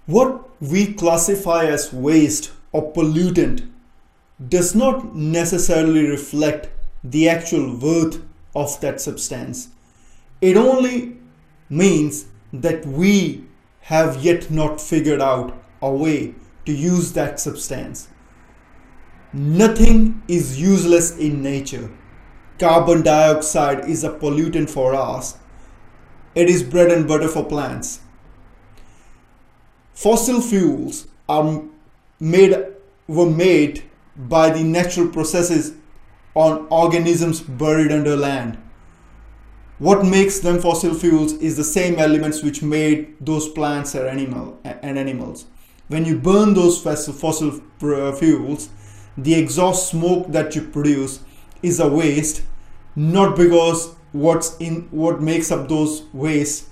What we classify as waste or pollutant does not necessarily reflect the actual worth of that substance. It only means that we have yet not figured out a way to use that substance. Nothing is useless in nature. Carbon dioxide is a pollutant for us. It is bread and butter for plants. Fossil fuels were made by the natural processes on organisms buried under land. What makes them fossil fuels is the same elements which made those plants and animals. When you burn those fossil fuels, the exhaust smoke that you produce is a waste, not because what makes up those wastes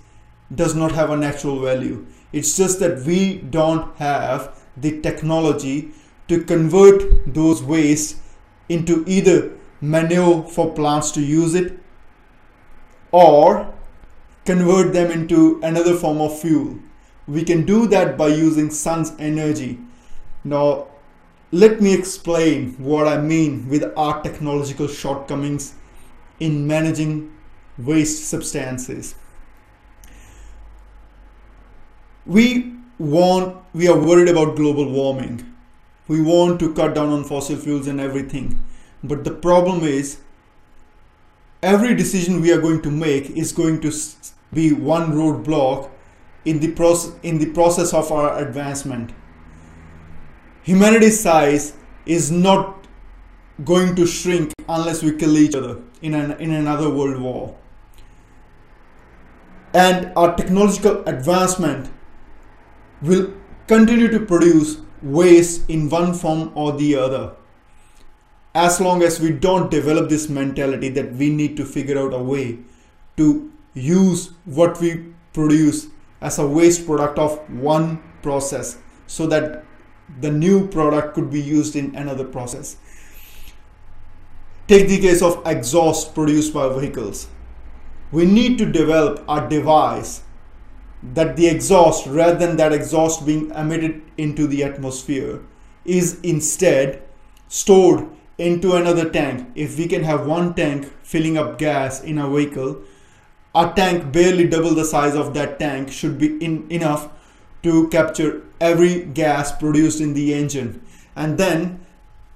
does not have a natural value. It's just that we don't have the technology to convert those wastes into either manure for plants to use it or convert them into another form of fuel. We can do that by using sun's energy. Now, let me explain what I mean with our technological shortcomings in managing waste substances. We are worried about global warming. We want to cut down on fossil fuels and everything. But the problem is, every decision we are going to make is going to be one roadblock in the process of our advancement. Humanity's size is not going to shrink unless we kill each other in another world war. And our technological advancement will continue to produce waste in one form or the other, as long as we don't develop this mentality that we need to figure out a way to use what we produce as a waste product of one process so that the new product could be used in another process. Take the case of exhaust produced by vehicles. We need to develop a device that the exhaust, rather than that exhaust being emitted into the atmosphere, is instead stored into another tank. If we can have one tank filling up gas in a vehicle, a tank barely double the size of that tank should be enough to capture every gas produced in the engine. And then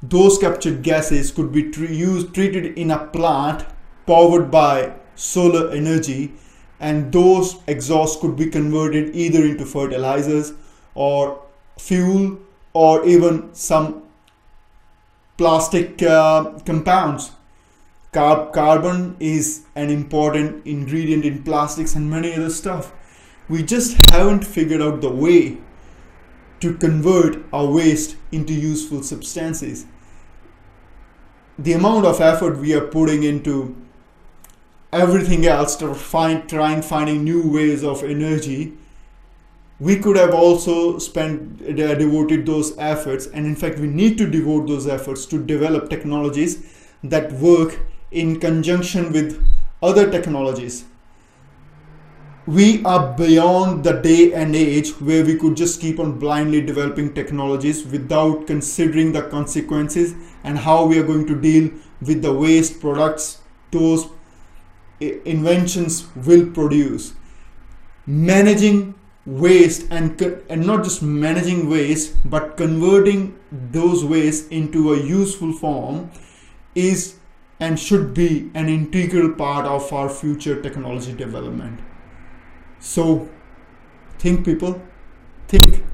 those captured gases could be treated in a plant powered by solar energy, and those exhausts could be converted either into fertilizers or fuel or even some plastic compounds. Carbon is an important ingredient in plastics and many other stuff. We just haven't figured out the way to convert our waste into useful substances. The amount of effort we are putting into everything else to finding new ways of energy, we could have also devoted those efforts, and in fact we need to devote those efforts to develop technologies that work in conjunction with other technologies. We are beyond the day and age where we could just keep on blindly developing technologies without considering the consequences and how we are going to deal with the waste products those inventions will produce. Managing waste and not just managing waste but converting those waste into a useful form is and should be an integral part of our future technology development. So think, people, think.